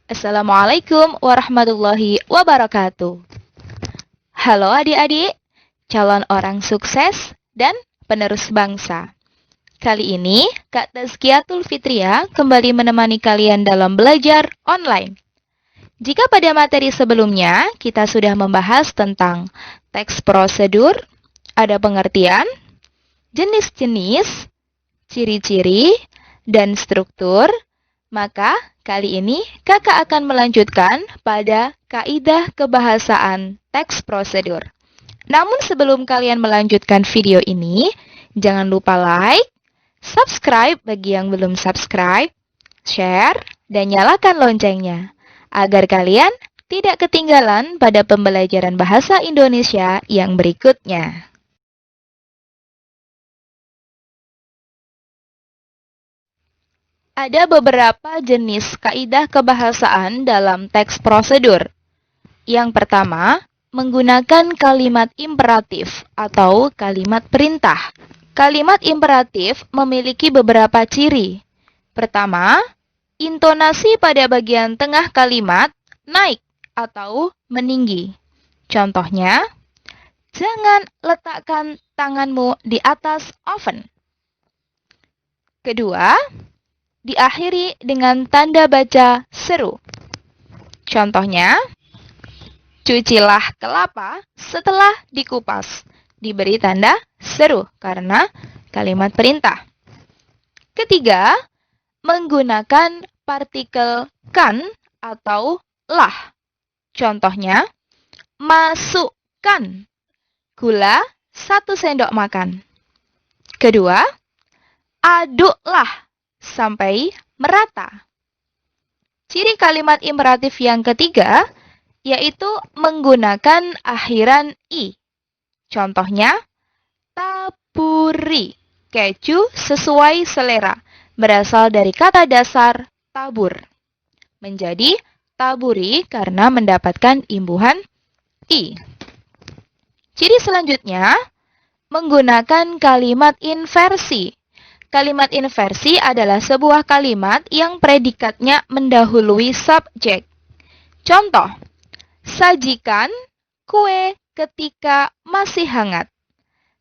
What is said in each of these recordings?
Assalamualaikum warahmatullahi wabarakatuh. Halo adik-adik, calon orang sukses dan penerus bangsa. Kali ini, Kak Tazkiatul Fitria kembali menemani kalian dalam belajar online. Jika pada materi sebelumnya kita sudah membahas tentang teks prosedur, ada pengertian, jenis-jenis, ciri-ciri, dan struktur, maka kali ini kakak akan melanjutkan pada kaidah kebahasaan teks prosedur. Namun sebelum kalian melanjutkan video ini, jangan lupa like, subscribe bagi yang belum subscribe, share, dan nyalakan loncengnya, agar kalian tidak ketinggalan pada pembelajaran bahasa Indonesia yang berikutnya. Ada beberapa jenis kaidah kebahasaan dalam teks prosedur. Yang pertama, menggunakan kalimat imperatif atau kalimat perintah. Kalimat imperatif memiliki beberapa ciri. Pertama, intonasi pada bagian tengah kalimat naik atau meninggi. Contohnya, jangan letakkan tanganmu di atas oven. Kedua, diakhiri dengan tanda baca seru. Contohnya, cucilah kelapa setelah dikupas. Diberi tanda seru karena kalimat perintah. Ketiga, menggunakan partikel kan atau lah. Contohnya, masukkan gula 1 sendok makan. Kedua, aduklah sampai merata. Ciri kalimat imperatif yang ketiga yaitu menggunakan akhiran i. Contohnya, taburi keju sesuai selera, berasal dari kata dasar tabur. Menjadi taburi karena mendapatkan imbuhan i. Ciri selanjutnya, menggunakan kalimat inversi. Kalimat inversi adalah sebuah kalimat yang predikatnya mendahului subjek. Contoh, sajikan kue ketika masih hangat.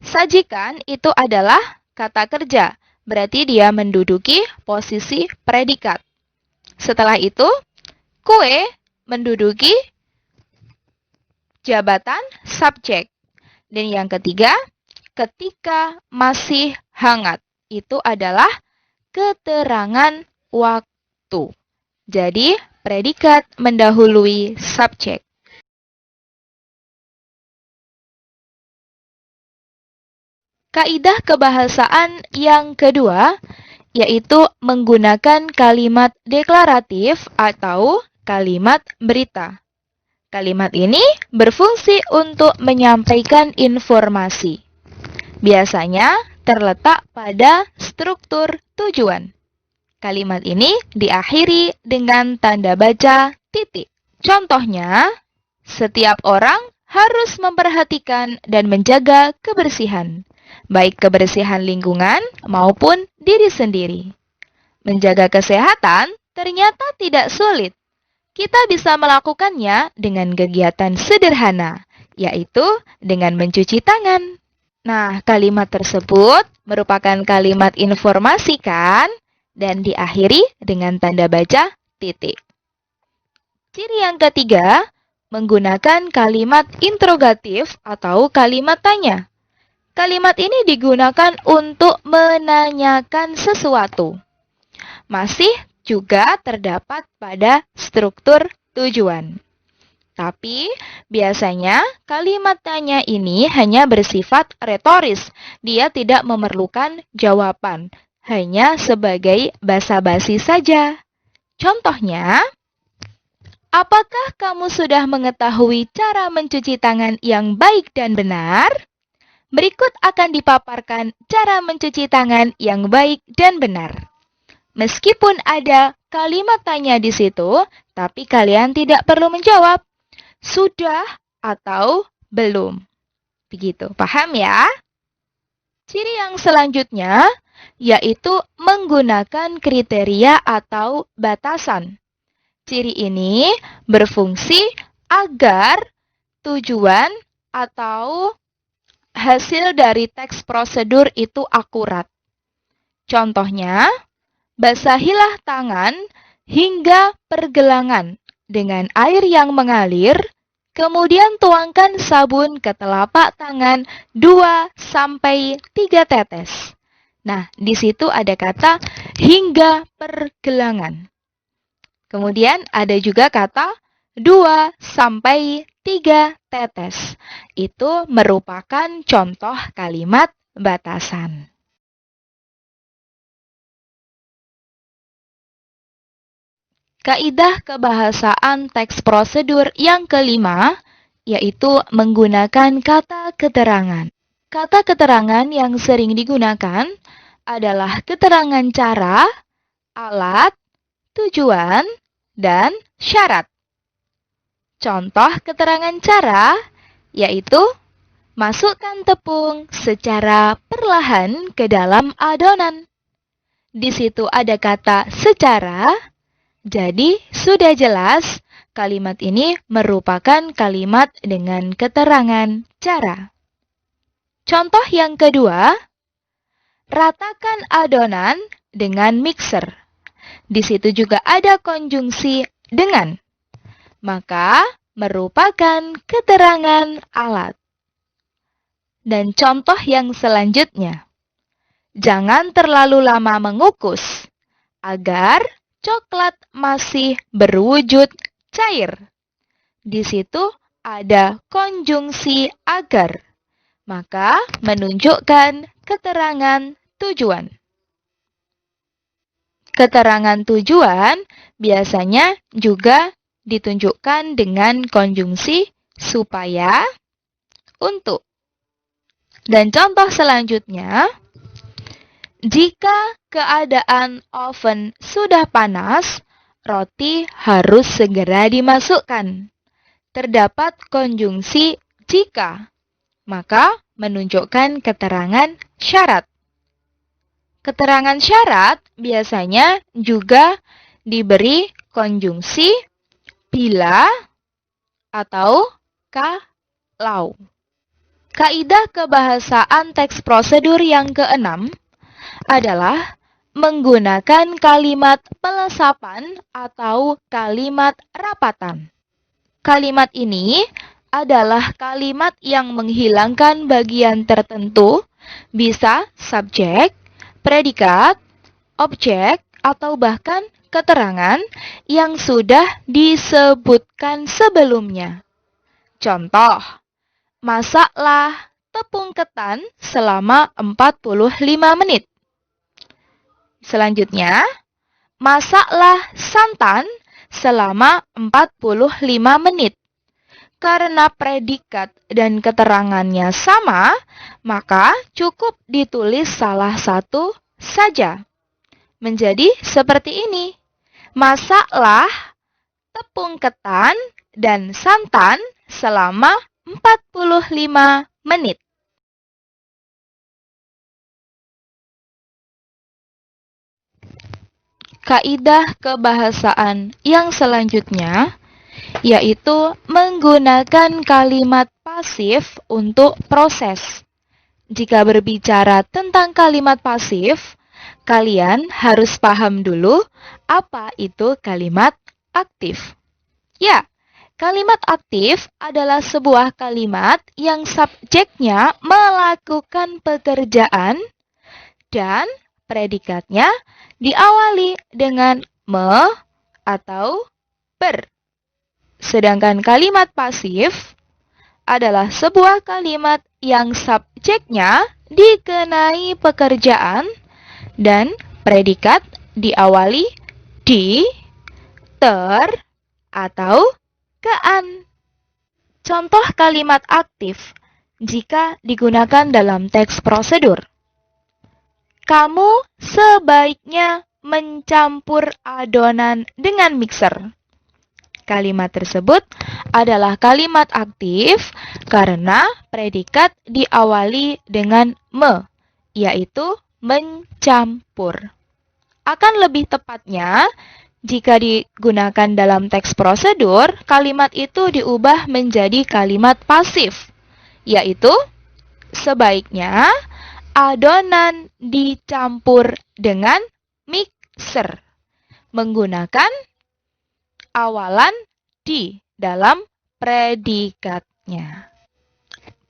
Sajikan itu adalah kata kerja, berarti dia menduduki posisi predikat. Setelah itu, kue menduduki jabatan subjek. Dan yang ketiga, ketika masih hangat. Itu adalah keterangan waktu. Jadi, predikat mendahului subjek. Kaidah kebahasaan yang kedua yaitu menggunakan kalimat deklaratif atau kalimat berita. Kalimat ini berfungsi untuk menyampaikan informasi. Biasanya terletak pada struktur tujuan. Kalimat ini diakhiri dengan tanda baca titik. Contohnya, setiap orang harus memperhatikan dan menjaga kebersihan, baik kebersihan lingkungan maupun diri sendiri. Menjaga kesehatan ternyata tidak sulit. Kita bisa melakukannya dengan kegiatan sederhana, yaitu dengan mencuci tangan. Nah, kalimat tersebut merupakan kalimat informasi kan? Dan diakhiri dengan tanda baca titik. Ciri yang ketiga, menggunakan kalimat interrogatif atau kalimat tanya. Kalimat ini digunakan untuk menanyakan sesuatu. Masih juga terdapat pada struktur tujuan. Tapi, biasanya kalimat tanya ini hanya bersifat retoris. Dia tidak memerlukan jawaban, hanya sebagai basa-basi saja. Contohnya, apakah kamu sudah mengetahui cara mencuci tangan yang baik dan benar? Berikut akan dipaparkan cara mencuci tangan yang baik dan benar. Meskipun ada kalimat tanya di situ, tapi kalian tidak perlu menjawab. Sudah atau belum. Begitu, paham ya? Ciri yang selanjutnya yaitu menggunakan kriteria atau batasan. Ciri ini berfungsi agar tujuan atau hasil dari teks prosedur itu akurat. Contohnya, basahilah tangan hingga pergelangan dengan air yang mengalir, kemudian tuangkan sabun ke telapak tangan 2-3 tetes. Nah, di situ ada kata hingga pergelangan. Kemudian ada juga kata 2-3 tetes. Itu merupakan contoh kalimat batasan. Kaidah kebahasaan teks prosedur yang kelima, yaitu menggunakan kata keterangan. Kata keterangan yang sering digunakan adalah keterangan cara, alat, tujuan, dan syarat. Contoh keterangan cara yaitu masukkan tepung secara perlahan ke dalam adonan. Di situ ada kata secara, jadi sudah jelas kalimat ini merupakan kalimat dengan keterangan cara. Contoh yang kedua, ratakan adonan dengan mixer. Di situ juga ada konjungsi dengan, maka merupakan keterangan alat. Dan contoh yang selanjutnya, jangan terlalu lama mengukus agar coklat masih berwujud cair. Di situ ada konjungsi agar, maka menunjukkan keterangan tujuan. Keterangan tujuan biasanya juga ditunjukkan dengan konjungsi supaya, untuk. Dan contoh selanjutnya, jika keadaan oven sudah panas, roti harus segera dimasukkan. Terdapat konjungsi jika, maka menunjukkan keterangan syarat. Keterangan syarat biasanya juga diberi konjungsi bila atau kalau. Kaidah kebahasaan teks prosedur yang keenam adalah menggunakan kalimat pelesapan atau kalimat rapatan. Kalimat ini adalah kalimat yang menghilangkan bagian tertentu, bisa subjek, predikat, objek, atau bahkan keterangan yang sudah disebutkan sebelumnya. Contoh, masaklah tepung ketan selama 45 menit. Selanjutnya, masaklah santan selama 45 menit. Karena predikat dan keterangannya sama, maka cukup ditulis salah satu saja. Menjadi seperti ini. Masaklah tepung ketan dan santan selama 45 menit. Kaidah kebahasaan yang selanjutnya yaitu menggunakan kalimat pasif untuk proses. Jika berbicara tentang kalimat pasif, kalian harus paham dulu apa itu kalimat aktif. Ya, kalimat aktif adalah sebuah kalimat yang subjeknya melakukan pekerjaan dan predikatnya diawali dengan me atau ber. Sedangkan kalimat pasif adalah sebuah kalimat yang subjeknya dikenai pekerjaan dan predikat diawali di, ter, atau kean. Contoh kalimat aktif jika digunakan dalam teks prosedur. Kamu sebaiknya mencampur adonan dengan mixer. Kalimat tersebut adalah kalimat aktif karena predikat diawali dengan me, yaitu mencampur. Akan lebih tepatnya, Jika digunakan dalam teks prosedur, kalimat itu diubah menjadi kalimat pasif, yaitu sebaiknya adonan dicampur dengan mixer menggunakan awalan di dalam predikatnya.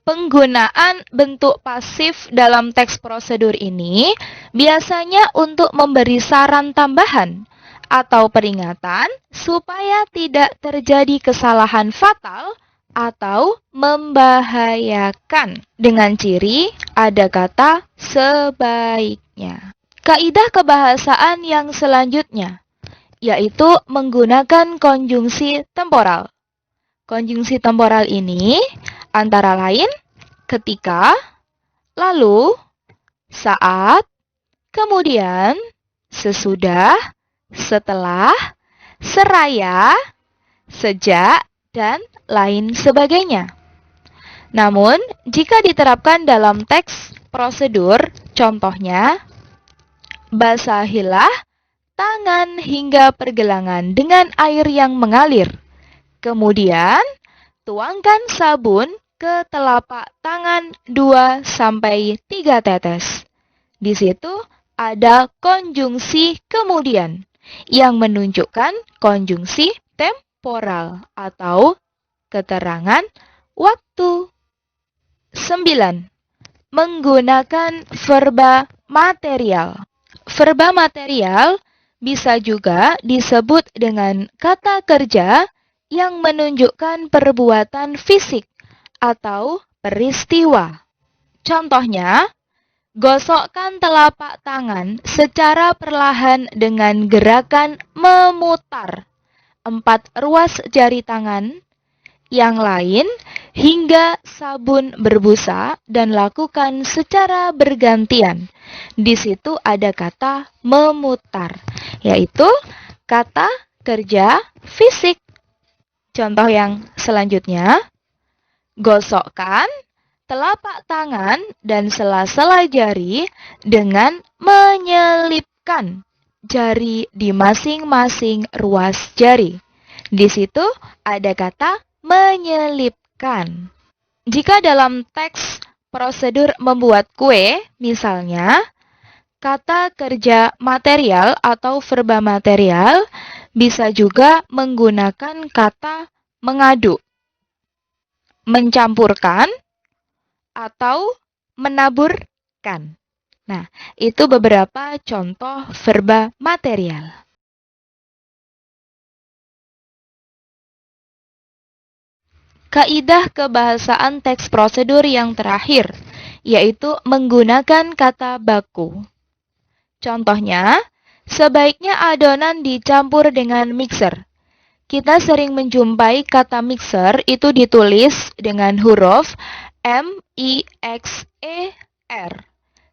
Penggunaan bentuk pasif dalam teks prosedur ini biasanya untuk memberi saran tambahan atau peringatan supaya tidak terjadi kesalahan fatal atau membahayakan. Dengan ciri ada kata sebaiknya. Kaidah kebahasaan yang selanjutnya yaitu menggunakan konjungsi temporal. Konjungsi temporal ini antara lain ketika, lalu, saat, kemudian, sesudah, setelah, seraya, sejak, dan lain sebagainya. Namun, jika diterapkan dalam teks prosedur, contohnya, basahilah tangan hingga pergelangan dengan air yang mengalir. Kemudian, tuangkan sabun ke telapak tangan 2-3 tetes. Di situ ada konjungsi kemudian yang menunjukkan konjungsi temporal atau keterangan waktu. 9. Menggunakan verba material. Verba material bisa juga disebut dengan kata kerja yang menunjukkan perbuatan fisik atau peristiwa. Contohnya, gosokkan telapak tangan secara perlahan dengan gerakan memutar 4 ruas jari tangan yang lain hingga sabun berbusa dan lakukan secara bergantian. Di situ ada kata memutar, yaitu kata kerja fisik. Contoh yang selanjutnya, gosokkan telapak tangan dan sela-sela jari dengan menyelipkan jari di masing-masing ruas jari. Di situ ada kata menyelipkan. Jika dalam teks prosedur membuat kue, misalnya, kata kerja material atau verba material bisa juga menggunakan kata mengaduk, mencampurkan, atau menaburkan. Nah, itu beberapa contoh verba material. Kaidah kebahasaan teks prosedur yang terakhir, yaitu menggunakan kata baku. Contohnya, sebaiknya adonan dicampur dengan mixer. Kita sering menjumpai kata mixer itu ditulis dengan huruf M-I-X-E-R.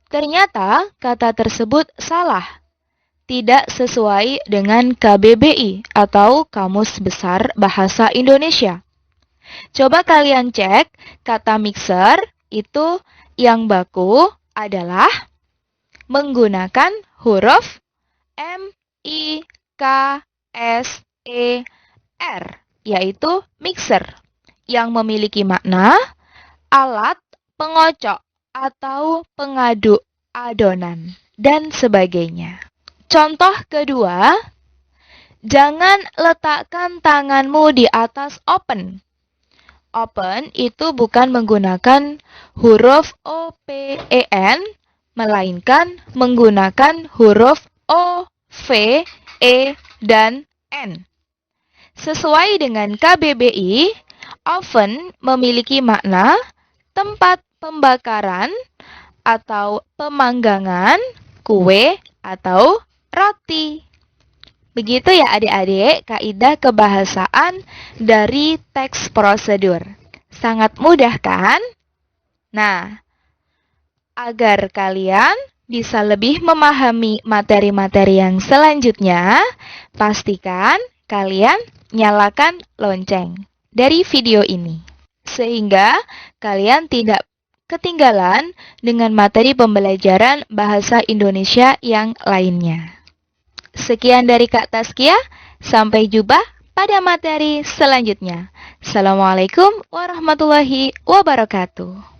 Ternyata kata tersebut salah, tidak sesuai dengan KBBI atau Kamus Besar Bahasa Indonesia. Coba kalian cek kata mixer itu yang baku adalah menggunakan huruf M-I-K-S-E-R, yaitu mixer, yang memiliki makna alat pengocok atau pengaduk adonan, dan sebagainya. Contoh kedua, jangan letakkan tanganmu di atas open. Open itu bukan menggunakan huruf O-P-E-N, melainkan menggunakan huruf O, V, E, dan N. Sesuai dengan KBBI, oven memiliki makna tempat pembakaran atau pemanggangan kue atau roti. Begitu ya adik-adik kaidah kebahasaan dari teks prosedur. Sangat mudah kan? Nah, agar kalian bisa lebih memahami materi-materi yang selanjutnya, pastikan kalian nyalakan lonceng dari video ini. Sehingga kalian tidak ketinggalan dengan materi pembelajaran bahasa Indonesia yang lainnya. Sekian dari Kak Taskia, sampai jumpa pada materi selanjutnya. Assalamualaikum warahmatullahi wabarakatuh.